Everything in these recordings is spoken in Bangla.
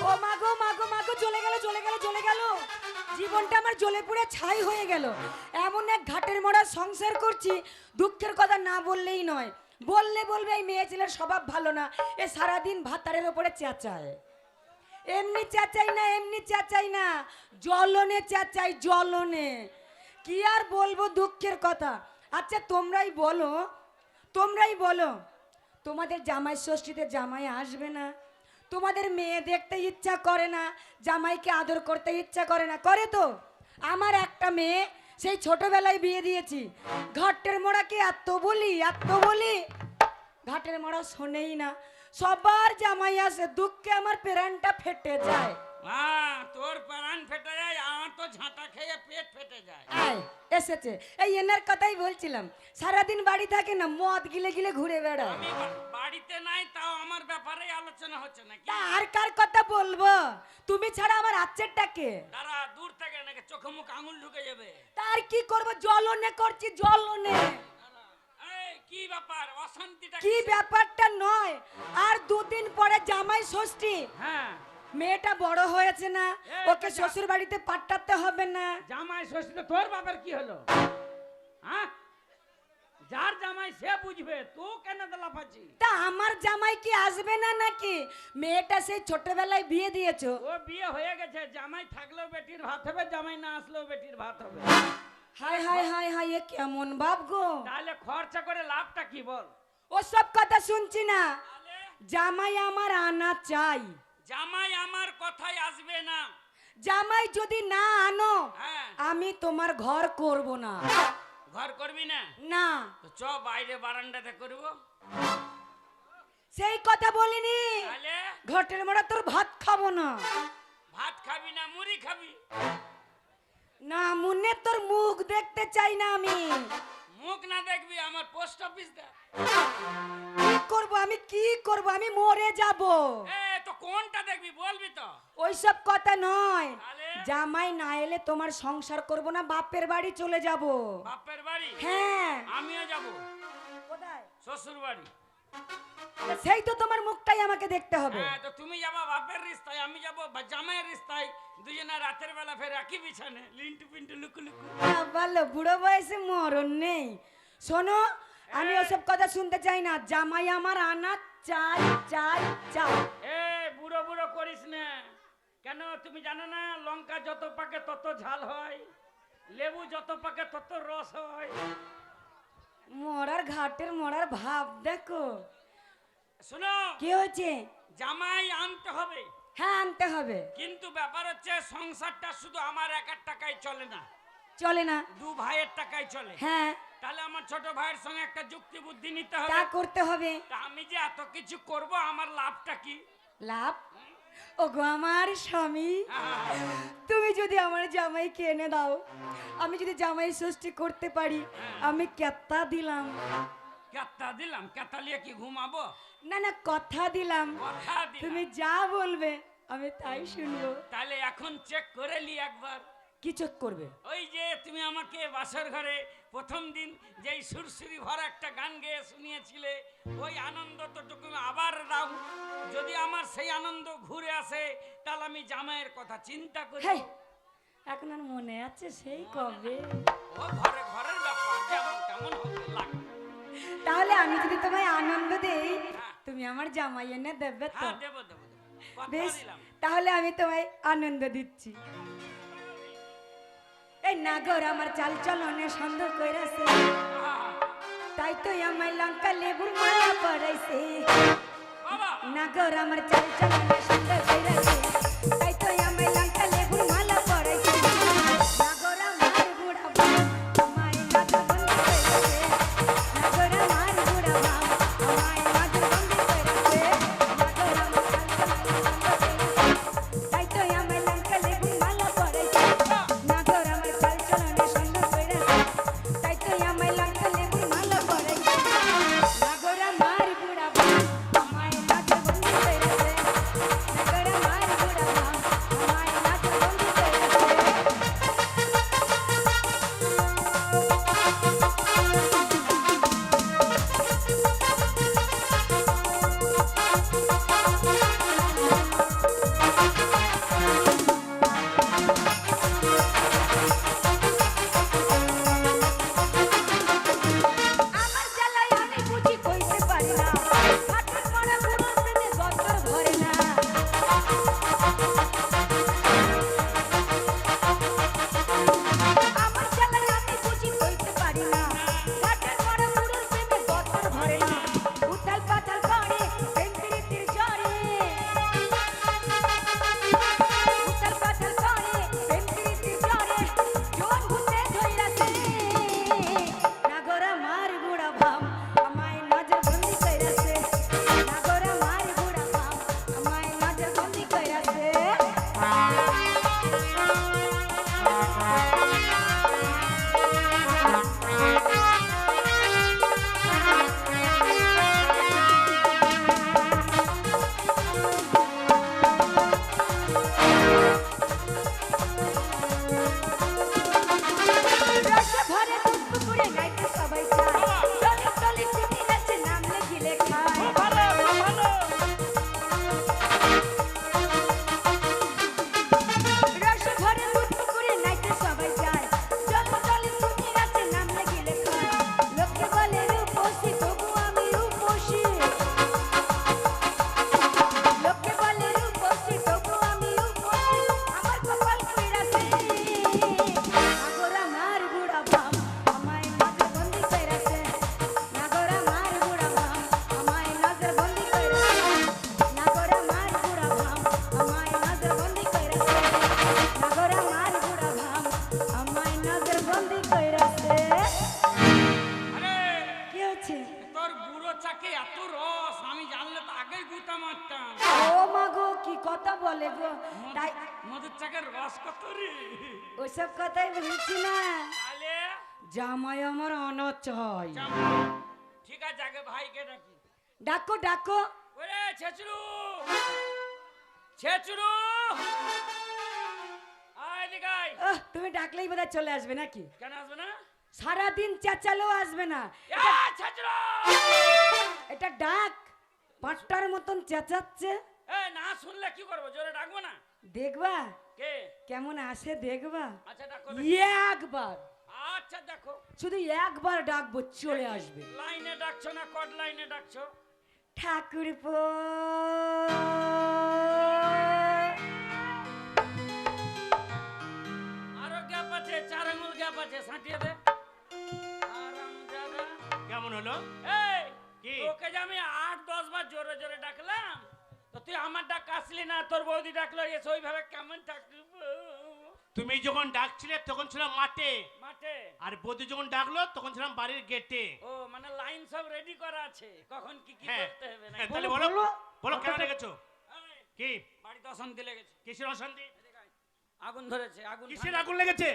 ও মাগো মাগো মাগো, জ্বলে গেল জ্বলে গেল জ্বলে গেল, জীবনটা আমার জ্বলে পুড়ে ছাই হয়ে গেল। এমন এক ঘাটের মোড়া সংসার করছি, দুঃখের কথা না বললেই নয়। বললে বলবে এই মেয়ে ছেলের স্বভাব ভালো না, এ সারাদিন ভাতারের ওপরে চেঁচায়। এমনি চেঁচাই না, এমনি চেঁচাই না, জ্বলনে চেঁচাই, জ্বলনে। কি আর বলবো দুঃখের কথা। আচ্ছা তোমরাই বলো, তোমরাই বলো, তোমাদের জামাই ষষ্ঠীতে জামাই আসবে না? তোমাদের মেয়ে দেখতে ইচ্ছা করে না? জামাইকে আদর করতে ইচ্ছা করে না? করে তো। আমার একটা মেয়ে, সেই ছোটবেলায় বিয়ে দিয়েছি, ঘাটের মোড়াকে এত বলি এত বলি, ঘাটের মোড়া শোনেই না। সবার জামাই আসে, দুঃখে আমার প্রাণটা ফেটে যায়। তোর প্রাণ ফেটে যায়, আমার তো ঝাঁটা খেয়ে পেট ফেটে যায়। এসেছে, এই এনার কথাই বলছিলাম। সারাদিন বাড়ি থাকে না, মদ গিলে গিলে ঘুরে বেড়ায়। আমি বাড়িতে নাই, তাও আমার ব্যাপারে আলোচনা হচ্ছে নাকি? আর কার কথা বলবো? তুমি ছাড়া আমার আচ্ছেরটাকে। তারা দূর থেকে নাকি চোখে মুখ আঙুল ঢুকে যাবে। তার কি করব, জ্বলনে করছি, জ্বলনে। কি ব্যাপার, অশান্তিটা কি ব্যাপারটা নয়, আর দুদিন পরে জামাই ষষ্ঠী। হ্যাঁ, মেয়েটা বড় হয়েছে না, ওকে শ্বশুর বাড়িতে পাঠাতে হবে না? জামাই ষষ্ঠীতে তোর বাবার কি হলো? হ্যাঁ, যার জামাই সে বুঝবে, তো কেন লাফাচ্ছি? তা আমার জামাই কি আসবে না নাকি? মেয়েটা সেই ছোটবেলায় বিয়ে দিয়েছো। ও বিয়ে হয়ে গেছে, জামাই থাকলেও বেটির ভাত হবে, জামাই না আসলেও বেটির ভাত হবে। হাই হাই হাই হাই, এ কেমন বাপ গো? তাহলে খরচা করে লাভটা কি বল? ওসব কথা শুনছি না, জামাই আমার আনা চাই। জামাই আমার কথাই আসবে না। জামাই যদি না আনো, হ্যাঁ, আমি তোমার ঘর করব না। ঘর করবি না? না, তো চ বাইরে বারান্দাতে করব। সেই কথা বলিনি। তাহলে ঘটের মোড়া তোর ভাত খাবো না। ভাত খাবি না, মুড়ি খাবি? না, মুন্নে তোর মুখ দেখতে চাই না আমি। মুখ না দেখবি, আমার পোস্ট অফিস দে। কি করব আমি, কি করব আমি? মরে যাব। তো কোনটা দেখবি বলবি তো? ওইসব কথা নয়, তাহলে? জামাই না এলে তোমার সংসার করব না, বাপের বাড়ি চলে যাব। বাপের বাড়ি? হ্যাঁ। আমিও যাব। কোথায়? শ্বশুর বাড়ি। সেই তো তোমার মুখটাই আমাকে দেখতে হবে। হ্যাঁ, তো তুমি যাবা বাপের রিস্তায়, আমি যাব জামাইয়ের রিস্তায়। দুজনে রাতের বেলা ফের একই বিছানে লিন্টু পিন্টু লুকু লুকু। ভালো, বুড়ো বয়সে মরণ নেই। শোনো, আমি ওসব কথা শুনতে চাই না। জামাই আমার আনা চাই চাই চাই। বুড়ো বুড়ো করিস না। কেন তুমি জানো না, লঙ্কা যত পাকে তত ঝাল হয়, লেবু যত পাকে তত রস হয়। মরার ঘাটের মরার ভাব দেখো। শোনো, কি হয়েছে? জামাই আনতে হবে। হ্যাঁ, আনতে হবে। কিন্তু ব্যাপার হচ্ছে, সংসারটা শুধু আমার একার টাকায় চলে না, চলে না। দু ভাইয়ের টাকায় চলে। হ্যাঁ, তাহলে আমার ছোট ভাইয়ের সঙ্গে একটা যুক্তি বুদ্ধি নিতে হবে। তা করতে হবে। তা আমি যে এত কিছু করব, আমার লাভটা কি? লাভ? ওগো আমার স্বামী, তুমি যদি আমার জামাইকে এনে দাও, আমি যদি জামাই ষষ্ঠী করতে পারি, আমি কেতা দিলাম। কেতা দিলাম? কেতা লিয়ে কি ঘুমাবো? না না, কথা দিলাম, কথা দিলাম। তুমি যা বলবে আমি তাই শুনবো। তাহলে এখন চেক করে লি একবার। কি চেক করবে? ওই যে তুমি আমাকে বাসর ঘরে প্রথম দিন যেই সুরসুরি ভরা একটা গান গেয়ে শুনিয়েছিলে, ওই আনন্দ তো তুমি আবার দাও। যদি আমার সেই আনন্দ ঘুরে আসে, তাহলে আমি জামাইয়ের কথা চিন্তা করি। হেই, এখন আর মনে আছে সেই কবে? ও ঘরে ঘরের ব্যাপার, যেমন তেমন হতে লাগে। তাহলে আমি যদি তোমায় আনন্দ দেই, তুমি আমার জামাই এনে দেবে তো? হ্যাঁ, দেবো দেবো দেবো, কথা বেশ, দিলাম। তাহলে আমি তোমায় আনন্দ দিচ্ছি। এই নাগর আমার চাল চলনে সন্দেহ কইরাছে, তাই তো আমায় লঙ্কা লেবুর মালা পরাইছে। বাবা, নাগর আমার চাল চলনে সন্দেহ কইরাছে, তাই তো আমায় লঙ্কা লেবুর মালা পরাইছে। নাগর আমার বুড়া বাপ আমায় নজর বন্দি কইরাছে, নাগর আমার বুড়া বাপ আমায় নজর বন্দি কইরাছে। নাগর আমার চাল চলনে সন্দেহ কইরাছে, তাই তো আমায় লঙ্কা লেবুর মালা পরাইছে। নাগর আমার চাল চলনে সন্দেহ কইরাছে, তাই তো আমায় লঙ্কা লেবুর মালা পরাইছে। নাগর আমার বুড়া বাপ আমায় নজর বন্দি কইরাছে, কথা বলে গো, তাই মধুর চাকের রস কত রে? ওইসব কথাই বলছি না। তাহলে জামাই আমার অনচয়। ঠিক আছে, আগে ভাইকে ডাকি। ডাকো ডাকো। ওরে ছেচড়ু, ছেচড়ু, আয় এদিকে আয়। তুমি ডাকলেই বোধহয় চলে আসবে নাকি? কেন আসবে না? সারাদিন চেঁচালেও আসবে না। ছেচড়ু, এটা ডাক পাট্টার মতন চেঁচাচ্ছে। না শুনলে কি করবো? জোরে ডাকবো না? দেখবা কে কেমন আসে দেখবা। আচ্ছা ডাকো। একবার, আচ্ছা দেখো, শুধু একবার ডাকবো চলে আসবে। লাইনে ডাকছো না কট লাইনে ডাকছো? ঠাকুরপো, আরো গ্যাপ আছে, 4 আঙুল গ্যাপ আছে, সাঁটিয়ে দে। আরামজাদা। কেমন হলো? এই কি? তোকে যে আমি 8-10 বার জোরে জোরে ডাকলাম, তো তুই আমার ডাক আসলি না, তোর বৌদি ডাকলো, এসে ওইভাবে কেমন ডাকবো? তুমি যখন ডাকছিলে তখন ছিলাম মাঠে, মাঠে। আর বৌদি যখন ডাকলো তখন ছিলাম বাড়ির গেটে। ও মানে লাইন সব রেডি করা আছে, কখন কি কি হ্যাঁ, করতে হবে না? হ্যাঁ, তাহলে বলো, বলো বলো। বলো কেন রেখেছো? কি বাড়িতে অশান্তি লেগেছে। কিসের অশান্তি? এদিকে আয়। আগুন ধরেছে, আগুন। কিসের আগুন লেগেছে?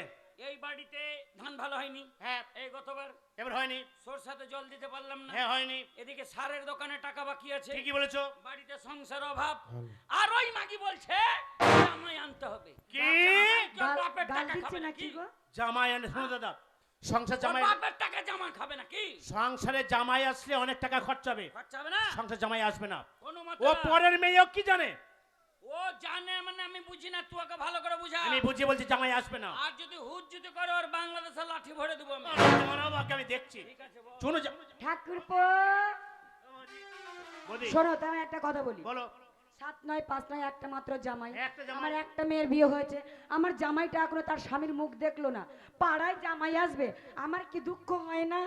এই বাড়িতে ধান ভালো হয়নি। হ্যাঁ, এই গতবার এবার হয়নি। সরষাতে জল দিতে পারলাম না। হ্যাঁ, হয়নি। এদিকে সারের দোকানে টাকা বাকি আছে। ঠিকই বলেছো। বাড়িতে সংসার অভাব। আর ওই মাগি বলছে জামাই আনতে হবে। কি? তোর বাপের গাল টাকা দিচ্ছে খাবে নাকি নাকি? গো? জামাই আনে, শোনো দাদা, সংসার তোর জামাই, বাপের টাকা জামা খাবে নাকি? সংসারে জামাই আসলে অনেক টাকা খরচা হবে, খরচা হবে না? সংসার জামাই আসবে না। কোনো মতে ও না। পরের মেয়েও কি জানে? ও জানে মানে আমি বুঝি না, তুই ওকে ভালো করে বুঝা। আমি বুঝিয়ে বলছি জামাই আসবে না। আর যদি হুজ যদি করে ওর বাংলাদেশে লাঠি ভরে দেবো আমি। তোমার বাবাকে আমি দেখছি। ঠিক আছে বল। শোনো ঠাকুরপো, বৌদি, শোনো তুমি একটা কথা বলি। বলো। 7 নয় 5 নয় একটা মাত্র জামাই। একটা জামাই। আমার একটা মেয়ের বিয়ে হয়েছে, আমার জামাইটা এখনো তার স্বামীর মুখ দেখলো না। পাড়ায় জামাই আসবে, আমার কি দুঃখ হয় না?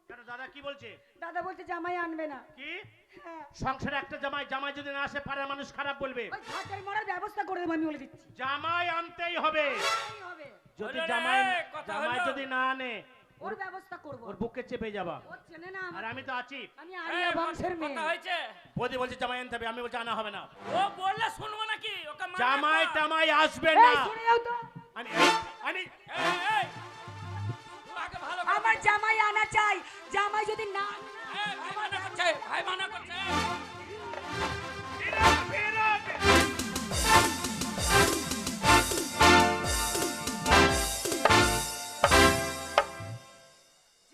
কেন দাদা কি বলছে? দাদা বলছে জামাই আনবে না। কি? হ্যাঁ, সংসারে একটা জামাই, জামাই যদি না আসে পাড়ার মানুষ খারাপ বলবে। ওই ঘাটের মরার ব্যবস্থা করে দেবো আমি বলে দিচ্ছি। জামাই আনতেই হবে। এই হবে, যদি হলো রে, জামাই কথা জামাই হলো। যদি না আনে ওর ব্যবস্থা করবো। ওর বুকে চেপে যাবা। ও চেনে না আর আমাকে। আমি তো আছি। আমি আরিয়া বংশের মেয়ে। কথা হয়েছে। বৌদি বলছে জামাই আনতে হবে, আমি বলছি আনা হবে না। ও বললে শুনবো নাকি? ওকে মানা জামাই কর। টামাই আসবে এই না। শুনে যাও তো, আমি আমি এই, তুই আগে ভালো করে আমার জামাই আনা চাই। জামাই যদি না এই, ভাই মানা করছে, ভাই মানা করছে।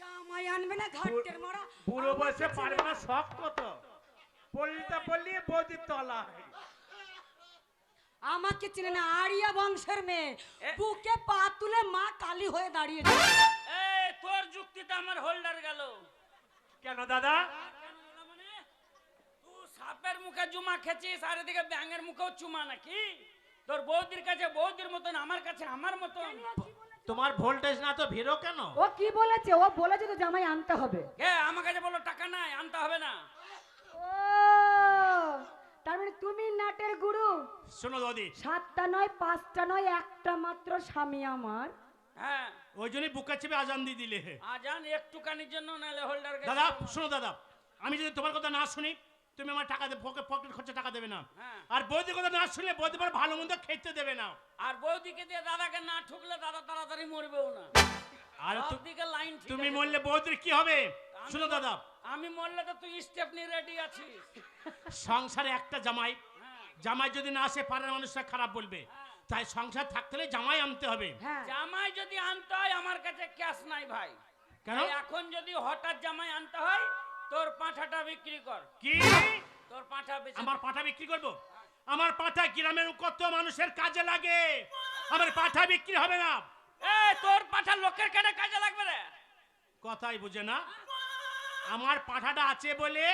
জামাই আনবে না, ঘাটের মরা। বুড়ো বয়সে পারবে না, শখ কত পল্লিটা পল্লিয়ে বৌদির তলা। আমাকে চেনে না, আরিয়া বংশের মেয়ে। এ? বুকে পা তুলে মা কালী হয়ে দাঁড়িয়েছে। এই তোর যুক্তিটা আমার হোল্ডার গেল। কেন দাদা? কেন গেল মানে? তুই সাপের মুখে জুমা খেছিস আর এদিকে ব্যাঙের মুখেও চুমা নাকি? তোর বৌদির কাছে বৌদির মতন, আমার কাছে আমার মতন। তোমার ভোল্টেজ না তো ভিড়ো কেন? ও কি বলেছে? ও বলেছে তো জামাই আনতে হবে। কে আমার কাছে বলো টাকা নাই, আনতে হবে না? ও তার মানে তুমি নাটের গুরু। শোনো দাদি, 7টা নয় 5টা নয় একটা মাত্র স্বামী আমার। হ্যাঁ, ওই জন্যই বুকা চেপে আজান দিয়ে দিলে। আজান একটুখানির জন্য নালে হোল্ডার গেছে। দাদা শোনো দাদা, আমি যদি তোমার কথা না শুনি তুমি আমার টাকা দেবে, পকেট খরচা টাকা দেবে না। হ্যাঁ। আর বৌদির কথা না শুনলে বৌদি পর ভালো মন্দ খেতে দেবে না। আর বৌদিকে দিয়ে দাদাকে না ঠুকলে দাদা তাড়াতাড়ি মরবেও না। আর সব দিকে লাইন ঠিক তুমি আছে। মরলে বৌদির কি হবে? আমি শোনো দাদা, আমি মরলে তো তুই স্টেপনি রেডি আছিস। সংসারে একটা জামাই, হ্যাঁ, জামাই যদি না আসে পাড়ার মানুষরা খারাপ বলবে। তাই সংসার থাকতে হলে জামাই আনতে হবে। হ্যাঁ, জামাই যদি আনতে হয় আমার কাছে ক্যাশ নাই ভাই। কেন? তাই এখন যদি হঠাৎ জামাই আনতে হয় তোর পাঁঠাটা বিক্রি কর। কি? তোর পাঁঠা বেচে আমার পাঠা বিক্রি করব? আমার পাঠা গ্রামের কত মানুষের কাজে লাগে, আমার পাঠা বিক্রি হবে না। এই তোর পাঁঠা লোকের কেন কাজে লাগবে রে? কথাই বুঝে না। আমার পাঠাটা আছে বলে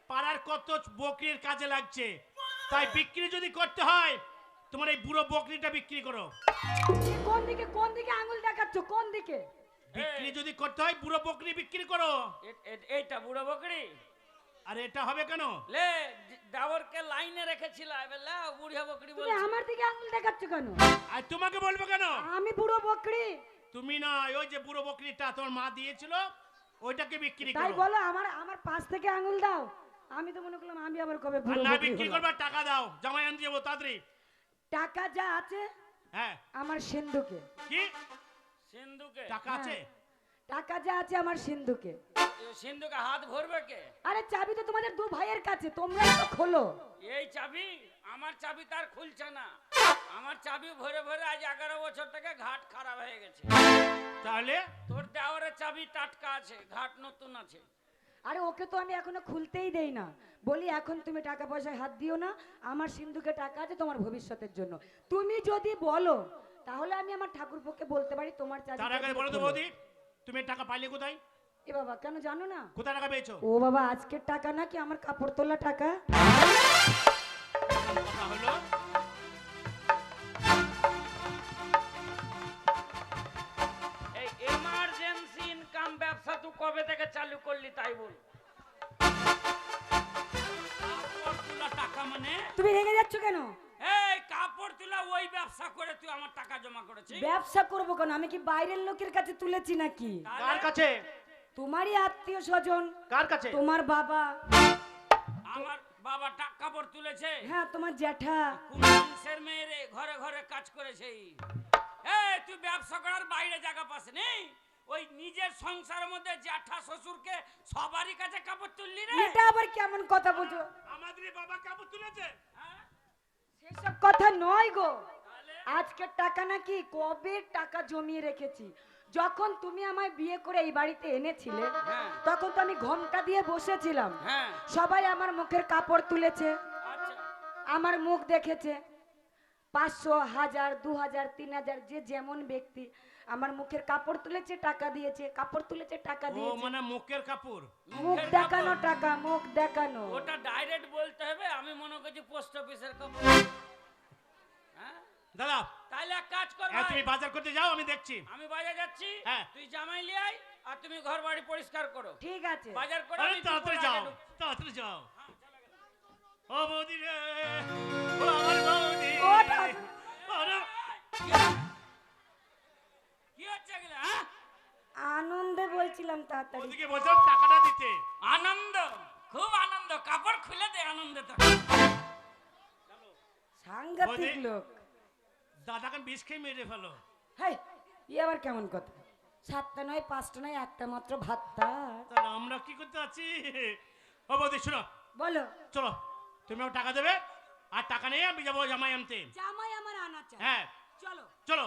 পাড়ার কত বকরির কাজে লাগছে। তাই বিক্রি যদি করতে হয় তোমার এই বুড়ো বকরিটা বিক্রি করো। কোন দিকে আঙুল দেখাচ্ছ? কোন দিকে? বিক্রি যদি করতে হয় বুড়ো বকরি বিক্রি করো। এইটা বুড়ো বকরি আর এটা হবে কেন? লে দাওরকে লাইনে রেখেছিল, এবার লে বুড়িয়া বকরি তুমি বলছি। আমার দিকে আঙুল দেখাচ্ছ কেন? আর তোমাকে বলবো কেন? আমি বুড়ো বকরি। তুমি না, ওই যে বুড়ো বকরিটা তোমার মা দিয়েছিল ওইটাকে বিক্রি তাই করো। বলো আমার পাশ থেকে আঙুল দাও। আমি তো মনে করলাম আমি আবার কবে আর বুড়ো না বকরি বিক্রি হলাম। করবার টাকা দাও, জামাই আনতে যাবো তাড়াতাড়ি। টাকা যা আছে হ্যাঁ আমার সিন্ধুকে। কি সিন্ধুকে টাকা আছে? টাকা যা আছে আমার সিন্ধুকে। সিন্ধুকে হাত ভরবে কে? আরে চাবি তো তোমাদের দু ভাইয়ের কাছে, তোমরা তো খোলো। এই চাবি? আমার চাবি তার খুলছে না। আমার চাবি ভরে ভরে আজ 11 বছর থেকে ঘাট খারাপ হয়ে গেছে। তাহলে তোর দেওয়ারের চাবি টাটকা আছে, ঘাট নতুন আছে। আরে ওকে তো আমি এখনো খুলতেই দেই না, বলি এখন তুমি টাকা পয়সায় হাত দিও না, আমার সিন্ধুকে টাকা আছে তোমার ভবিষ্যতের জন্য। তুমি যদি বলো তাহলে আমি আমার ঠাকুরপোকে বলতে পারি তোমার চাবি। তার আগে বলো তো বৌদি, তুমি এই টাকা পাইলে কোথায়? এ বাবা কেন জানো না? কোথায় টাকা পেয়েছো? ও বাবা আজকের টাকা নাকি আমার কাপড় তোলা টাকা। কথা হলো এই এমার্জেন্সি ইনকাম ব্যবসা তুই কবে থেকে চালু করলি তাই বল। কাপড় তোলা টাকা মানে? তুমি রেগে যাচ্ছ কেন? এই কাপড় তোলা ওই ব্যবসা করে তুই আমার টাকা জমা করেছিস? ব্যবসা করবো কেন? আমি কি বাইরের লোকের কাছে তুলেছি নাকি? কার কাছে? তোমারই আত্মীয় স্বজন, কার কাছে? তোমার বাবা। আমার বাবা টাকা কাপড় তুলেছে? হ্যাঁ তোমার জ্যাঠা। কোন বংশের মেয়েরে ঘরে ঘরে কাজ করেছে? এই তুই ব্যবসা করার বাইরে জায়গা পাস নেই? ওই নিজের সংসারের মধ্যে জ্যাঠা শ্বশুরকে সবারই কাছে কাপড় তুললি রে? এটা আবার কেমন কথা বলছো? আমাদের বাবা কাপড় তুলেছে? হ্যাঁ? সেসব কথা নয় গো। তাহলে? আজকের টাকা নাকি কবে টাকা জমিয়ে রেখেছি। যখন তুমি আমায় বিয়ে করে এই বাড়িতে এনেছিলে হ্যাঁ। তখন তো আমি ঘোমটা দিয়ে বসেছিলাম, হ্যাঁ। সবাই আমার মুখের কাপড় তুলেছে, আচ্ছা। আমার মুখ দেখেছে। 500, 1000, 2000, 3000 যে যেমন ব্যক্তি আমার মুখের কাপড় তুলেছে, টাকা দিয়েছে, কাপড় তুলেছে, টাকা ও দিয়েছে। মানে মুখের কাপড়। মুখ মুখের দেখানো কাপড়। টাকা, মুখ দেখানো। ওটা ডাইরেক্ট বলতে হবে, আমি মনে করছি পোস্ট অফিসের কাপড়। হ্যাঁ? দাদা তাহলে এক কাজ কর হ্যাঁ, ভাই। তুমি বাজার করতে যাও, আমি দেখছি। আমি বাজার যাচ্ছি, হ্যাঁ। তুই জামাই লিয়ে আয় আর তুমি ঘর বাড়ি পরিষ্কার করো। ঠিক আছে। বাজার করে আরে আমি তাড়াতাড়ি দুপুর যাও, আগে ঢুকবো। তাড়াতাড়ি যাও। ও বৌদি রে, ও আমার বৌদি। ও ঠাকুর। আরে, কি হচ্ছে এগুলো, হ্যাঁ? আনন্দে বলছিলাম তাড়াতাড়ি। ওদিকে বলছিলাম টাকাটা দিতে। আনন্দ, খুব আনন্দ। কাপড় খুলে দে, আনন্দে থাক। সাংঘাতিক বৌদি। লোক। দাদাকে বিষ খেয়ে মেরে ফেলো। হেই, ই আবার কেমন কথা? 7টা নয় 5টা নয় একটা মাত্র ভাতটা। তাহলে আমরা কি করতে আছি? ও বৌদি শোনো, বলো। চলো তুমি আমাকে টাকা দেবে, আর টাকা নিয়ে আমি যাবো জামাই আনতে। জামাই আমার আনা চাই। হ্যাঁ চলো। চলো।